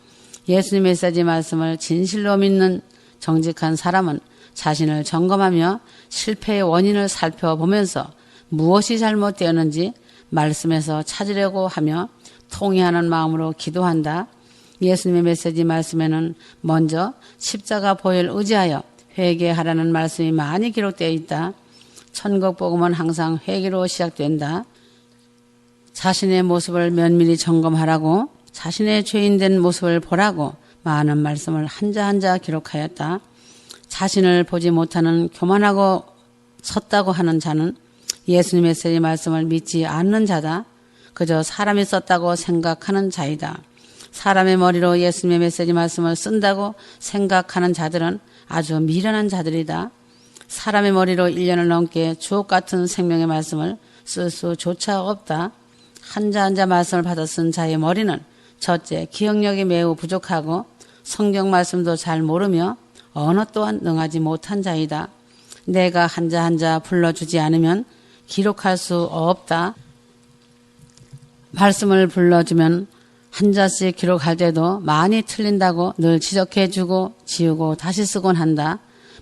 예수님의 메시지 말씀을 진실로 믿는 정직한 사람은 자신을 점검하며 실패의 원인을 살펴보면서 무엇이 잘못되었는지 말씀에서 찾으려고 하며 통회하는 마음으로 기도한다. 예수님의 메시지 말씀에는 먼저 십자가 보혈 의지하여 회개하라는 말씀이 많이 기록되어 있다. 천국 복음은 항상 회개로 시작된다. 자신의 모습을 면밀히 점검하라고 자신의 죄인된 모습을 보라고 많은 말씀을 한자 한자 기록하였다. 자신을 보지 못하는 교만하고 섰다고 하는 자는 예수님의 메시지 말씀을 믿지 않는 자다. 그저 사람이 썼다고 생각하는 자이다. 사람의 머리로 예수님의 메시지 말씀을 쓴다고 생각하는 자들은 아주 미련한 자들이다. 사람의 머리로 1년을 넘게 주옥 같은 생명의 말씀을 쓸 수조차 없다. 한자 한자 말씀을 받아 쓴 자의 머리는 첫째, 기억력이 매우 부족하고 성경 말씀도 잘 모르며 언어 또한 능하지 못한 자이다. 내가 한자 한자 불러주지 않으면 기록할 수 없다. 말씀을 불러주면 한자씩 기록할 때도 많이 틀린다고 늘 지적해주고 지우고 다시 쓰곤 한다.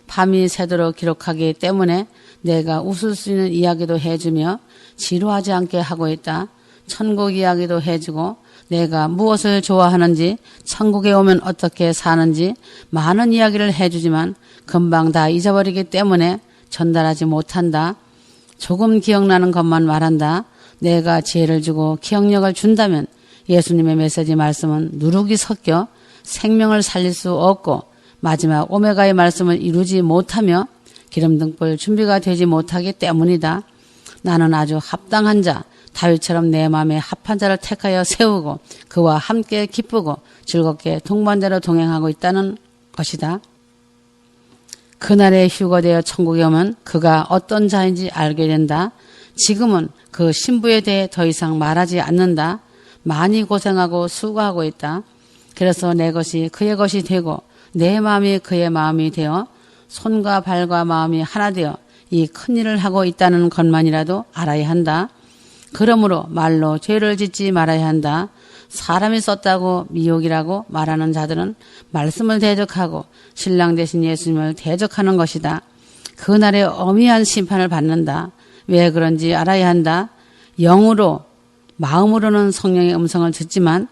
밤이 새도록 기록하기 때문에 내가 웃을 수 있는 이야기도 해주며 지루하지 않게 하고 있다. 천국 이야기도 해주고 내가 무엇을 좋아하는지 천국에 오면 어떻게 사는지 많은 이야기를 해주지만 금방 다 잊어버리기 때문에 전달하지 못한다. 조금 기억나는 것만 말한다. 내가 지혜를 주고 기억력을 준다면 예수님의 메시지 말씀은 누룩이 섞여 생명을 살릴 수 없고 마지막 오메가의 말씀을 이루지 못하며 기름등불 준비가 되지 못하기 때문이다. 나는 아주 합당한 자, 다윗처럼 내 마음에 합한 자를 택하여 세우고 그와 함께 기쁘고 즐겁게 동반자로 동행하고 있다는 것이다. 그날에 휴거되어 천국에 오면 그가 어떤 자인지 알게 된다. 지금은 그 신부에 대해 더 이상 말하지 않는다. 많이 고생하고 수고하고 있다. 그래서 내 것이 그의 것이 되고 내 마음이 그의 마음이 되어 손과 발과 마음이 하나 되어 이 큰일을 하고 있다는 것만이라도 알아야 한다. 그러므로 말로 죄를 짓지 말아야 한다. 사람이 썼다고 미혹이라고 말하는 자들은 말씀을 대적하고 신랑 되신 예수님을 대적하는 것이다. 그날에 엄미한 심판을 받는다. 왜 그런지 알아야 한다. 영으로 마음으로는 성령의 음성을 듣지만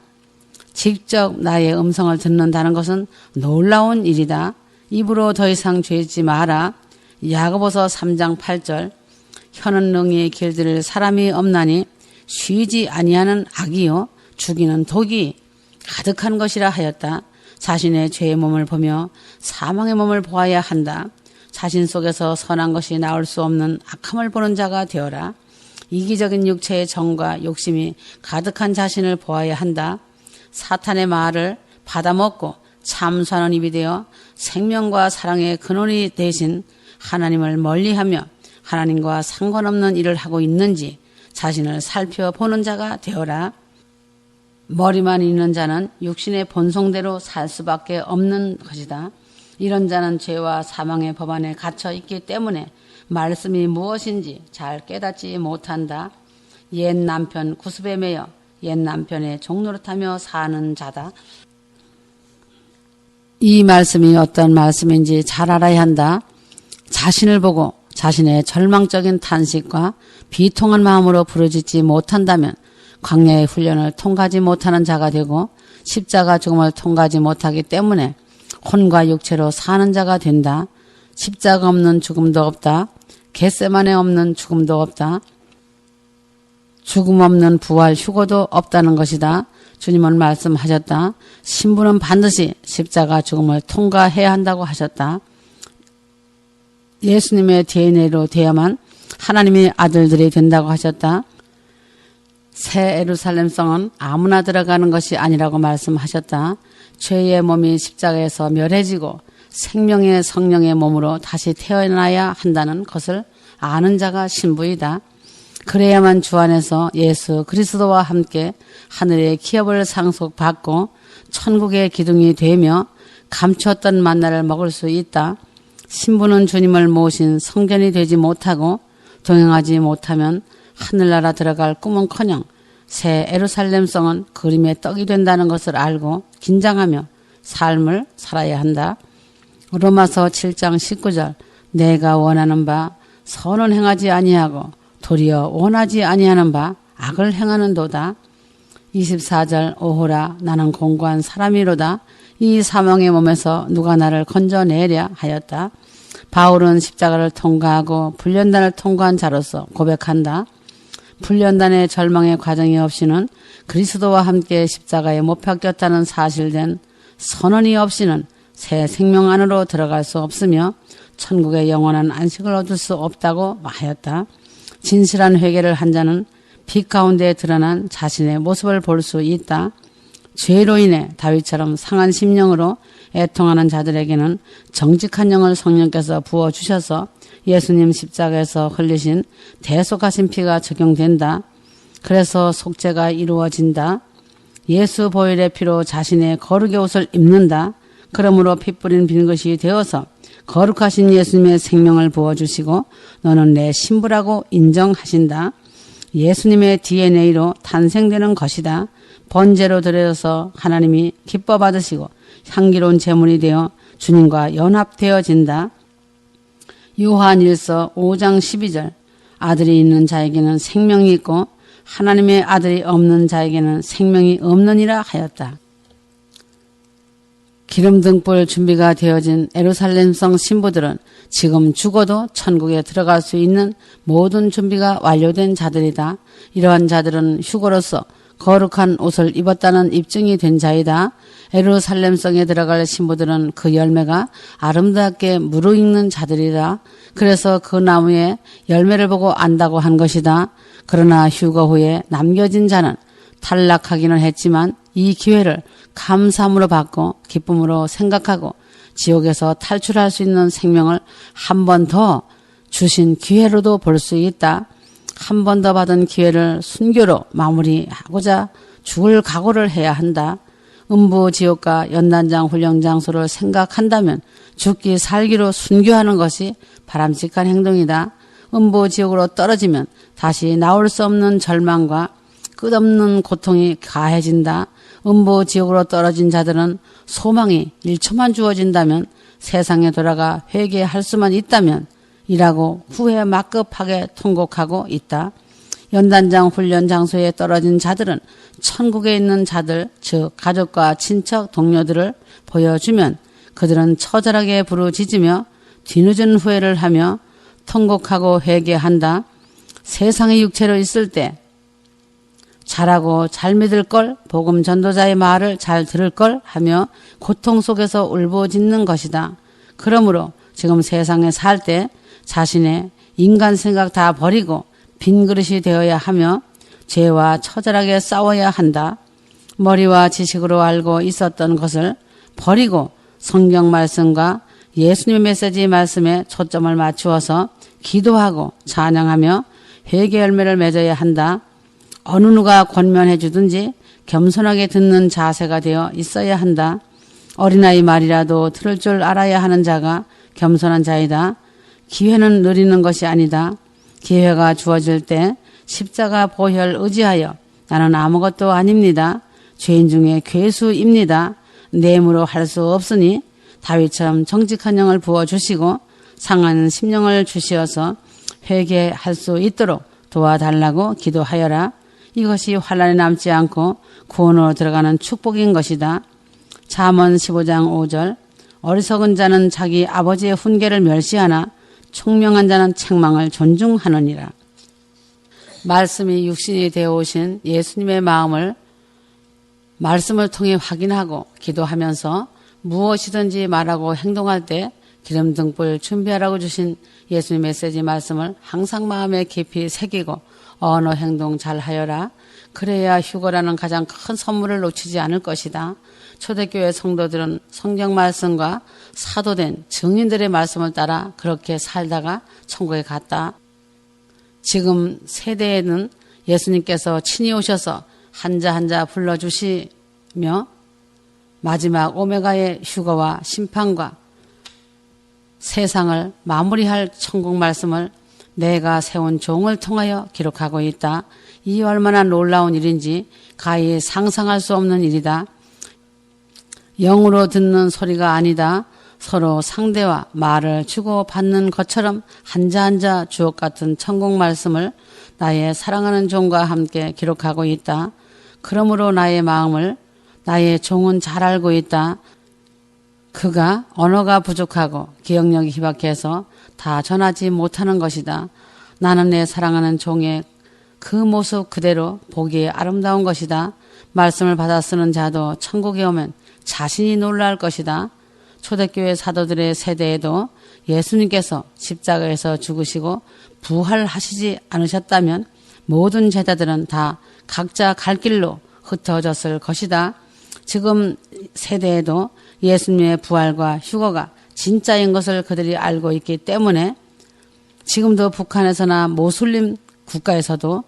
직접 나의 음성을 듣는다는 것은 놀라운 일이다. 입으로 더 이상 죄짓지 마라. 야고보서 3장 8절 혀는 능히 길들일 사람이 없나니 쉬지 아니하는 악이요 죽이는 독이 가득한 것이라 하였다. 자신의 죄의 몸을 보며 사망의 몸을 보아야 한다. 자신 속에서 선한 것이 나올 수 없는 악함을 보는 자가 되어라. 이기적인 육체의 정과 욕심이 가득한 자신을 보아야 한다. 사탄의 말을 받아먹고 참선한 입이 되어 생명과 사랑의 근원이 되신 하나님을 멀리하며 하나님과 상관없는 일을 하고 있는지 자신을 살펴보는 자가 되어라. 머리만 있는 자는 육신의 본성대로 살 수밖에 없는 것이다. 이런 자는 죄와 사망의 법안에 갇혀 있기 때문에 말씀이 무엇인지 잘 깨닫지 못한다. 옛 남편 구습에 매여 옛 남편의 종노릇하며 사는 자다. 이 말씀이 어떤 말씀인지 잘 알아야 한다. 자신을 보고 자신의 절망적인 탄식과 비통한 마음으로 부르짖지 못한다면 광야의 훈련을 통과하지 못하는 자가 되고 십자가 죽음을 통과하지 못하기 때문에 혼과 육체로 사는 자가 된다. 십자가 없는 죽음도 없다. 겟세마네 없는 죽음도 없다. 죽음 없는 부활 휴거도 없다는 것이다. 주님은 말씀하셨다. 신부는 반드시 십자가 죽음을 통과해야 한다고 하셨다. 예수님의 DNA로 돼야만 하나님의 아들들이 된다고 하셨다. 새 예루살렘 성은 아무나 들어가는 것이 아니라고 말씀하셨다. 죄의 몸이 십자가에서 멸해지고 생명의 성령의 몸으로 다시 태어나야 한다는 것을 아는 자가 신부이다. 그래야만 주 안에서 예수 그리스도와 함께 하늘의 기업을 상속받고 천국의 기둥이 되며 감추었던 만나를 먹을 수 있다. 신부는 주님을 모신 성전이 되지 못하고 동행하지 못하면 하늘나라 들어갈 꿈은커녕 새 예루살렘 성은 그림의 떡이 된다는 것을 알고 긴장하며 삶을 살아야 한다. 로마서 7장 19절 내가 원하는 바 선은 행하지 아니하고 도리어 원하지 아니하는 바 악을 행하는도다. 24절 오호라 나는 공고한 사람이로다. 이 사망의 몸에서 누가 나를 건져내랴 하였다. 바울은 십자가를 통과하고 불련단을 통과한 자로서 고백한다. 불련단의 절망의 과정이 없이는 그리스도와 함께 십자가에 못 박혔다는 사실된 선언이 없이는 새 생명 안으로 들어갈 수 없으며 천국의 영원한 안식을 얻을 수 없다고 하였다. 진실한 회개를 한 자는 빛 가운데 드러난 자신의 모습을 볼 수 있다. 죄로 인해 다윗처럼 상한 심령으로 애통하는 자들에게는 정직한 영을 성령께서 부어주셔서 예수님 십자가에서 흘리신 대속하신 피가 적용된다. 그래서 속죄가 이루어진다. 예수 보혈의 피로 자신의 거룩의 옷을 입는다. 그러므로 피 뿌린 빈것이 되어서 거룩하신 예수님의 생명을 부어주시고 너는 내 신부라고 인정하신다. 예수님의 DNA로 탄생되는 것이다. 번제로 드려서 하나님이 기뻐 받으시고 향기로운 제물이 되어 주님과 연합되어진다. 요한일서 5장 12절 아들이 있는 자에게는 생명이 있고 하나님의 아들이 없는 자에게는 생명이 없느니라 하였다. 기름 등불 준비가 되어진 예루살렘성 신부들은 지금 죽어도 천국에 들어갈 수 있는 모든 준비가 완료된 자들이다. 이러한 자들은 휴거로서 거룩한 옷을 입었다는 입증이 된 자이다. 예루살렘성에 들어갈 신부들은 그 열매가 아름답게 무르익는 자들이다. 그래서 그 나무에 열매를 보고 안다고 한 것이다. 그러나 휴거 후에 남겨진 자는 탈락하기는 했지만 이 기회를 감사함으로 받고 기쁨으로 생각하고 지옥에서 탈출할 수 있는 생명을 한 번 더 주신 기회로도 볼 수 있다. 한 번 더 받은 기회를 순교로 마무리하고자 죽을 각오를 해야 한다. 음부 지옥과 연단장 훈련 장소를 생각한다면 죽기 살기로 순교하는 것이 바람직한 행동이다. 음부 지옥으로 떨어지면 다시 나올 수 없는 절망과 끝없는 고통이 가해진다. 음부 지옥으로 떨어진 자들은 소망이 1초만 주어진다면 세상에 돌아가 회개할 수만 있다면 이라고 후회 막급하게 통곡하고 있다. 연단장 훈련 장소에 떨어진 자들은 천국에 있는 자들, 즉 가족과 친척, 동료들을 보여주면 그들은 처절하게 부르짖으며 뒤늦은 후회를 하며 통곡하고 회개한다. 세상의 육체로 있을 때 잘하고 잘 믿을 걸, 복음 전도자의 말을 잘 들을 걸 하며 고통 속에서 울부짖는 것이다. 그러므로 지금 세상에 살 때 자신의 인간 생각 다 버리고 빈 그릇이 되어야 하며 죄와 처절하게 싸워야 한다. 머리와 지식으로 알고 있었던 것을 버리고 성경 말씀과 예수님의 메시지 말씀에 초점을 맞추어서 기도하고 찬양하며 회개 열매를 맺어야 한다. 어느 누가 권면해 주든지 겸손하게 듣는 자세가 되어 있어야 한다. 어린아이 말이라도 들을 줄 알아야 하는 자가 겸손한 자이다. 기회는 느리는 것이 아니다. 기회가 주어질 때 십자가 보혈 의지하여 나는 아무것도 아닙니다. 죄인 중에 괴수입니다. 내 힘으로 할 수 없으니 다윗처럼 정직한 영을 부어주시고 상한 심령을 주시어서 회개할 수 있도록 도와달라고 기도하여라. 이것이 환난에 남지 않고 구원으로 들어가는 축복인 것이다. 잠언 15장 5절 어리석은 자는 자기 아버지의 훈계를 멸시하나 총명한 자는 책망을 존중하느니라. 말씀이 육신이 되어 오신 예수님의 마음을 말씀을 통해 확인하고 기도하면서 무엇이든지 말하고 행동할 때 기름 등불 준비하라고 주신 예수님 메시지 말씀을 항상 마음에 깊이 새기고 언어 행동 잘 하여라. 그래야 휴거라는 가장 큰 선물을 놓치지 않을 것이다. 초대교회 성도들은 성경 말씀과 사도된 증인들의 말씀을 따라 그렇게 살다가 천국에 갔다. 지금 세대에는 예수님께서 친히 오셔서 한자 한자 불러주시며 마지막 오메가의 휴거와 심판과 세상을 마무리할 천국 말씀을 내가 세운 종을 통하여 기록하고 있다. 이 얼마나 놀라운 일인지 가히 상상할 수 없는 일이다. 영으로 듣는 소리가 아니다. 서로 상대와 말을 주고받는 것처럼 한자 한자 주옥 같은 천국 말씀을 나의 사랑하는 종과 함께 기록하고 있다. 그러므로 나의 마음을 나의 종은 잘 알고 있다. 그가 언어가 부족하고 기억력이 희박해서 다 전하지 못하는 것이다. 나는 내 사랑하는 종의 그 모습 그대로 보기에 아름다운 것이다. 말씀을 받아 쓰는 자도 천국에 오면 자신이 놀랄 것이다. 초대교회 사도들의 세대에도 예수님께서 십자가에서 죽으시고 부활하시지 않으셨다면 모든 제자들은 다 각자 갈 길로 흩어졌을 것이다. 지금 세대에도 예수님의 부활과 휴거가 진짜인 것을 그들이 알고 있기 때문에 지금도 북한에서나 모슬림 국가에서도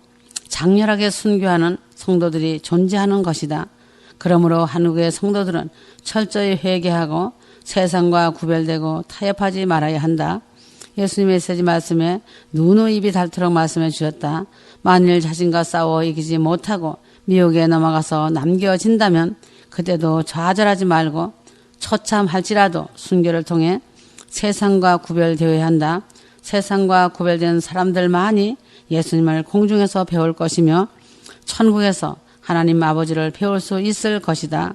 장렬하게 순교하는 성도들이 존재하는 것이다. 그러므로 한국의 성도들은 철저히 회개하고 세상과 구별되고 타협하지 말아야 한다. 예수님의 메시지 말씀에 눈의 입이 닳도록 말씀해 주셨다. 만일 자신과 싸워 이기지 못하고 미혹에 넘어가서 남겨진다면 그때도 좌절하지 말고 처참할지라도 순교를 통해 세상과 구별되어야 한다. 세상과 구별된 사람들만이 예수님을 공중에서 배울 것이며 천국에서 하나님 아버지를 배울 수 있을 것이다.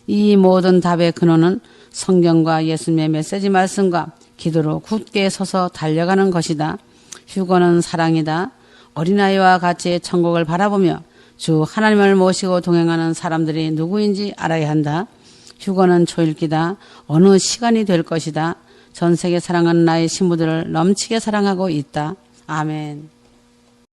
이 모든 답의 근원은 성경과 예수님의 메시지 말씀과 기도로 굳게 서서 달려가는 것이다. 휴거는 사랑이다. 어린아이와 같이 천국을 바라보며 주 하나님을 모시고 동행하는 사람들이 누구인지 알아야 한다. 휴거는 초읽기다. 어느 시간이 될 것이다. 전 세계 사랑하는 나의 신부들을 넘치게 사랑하고 있다. 아멘.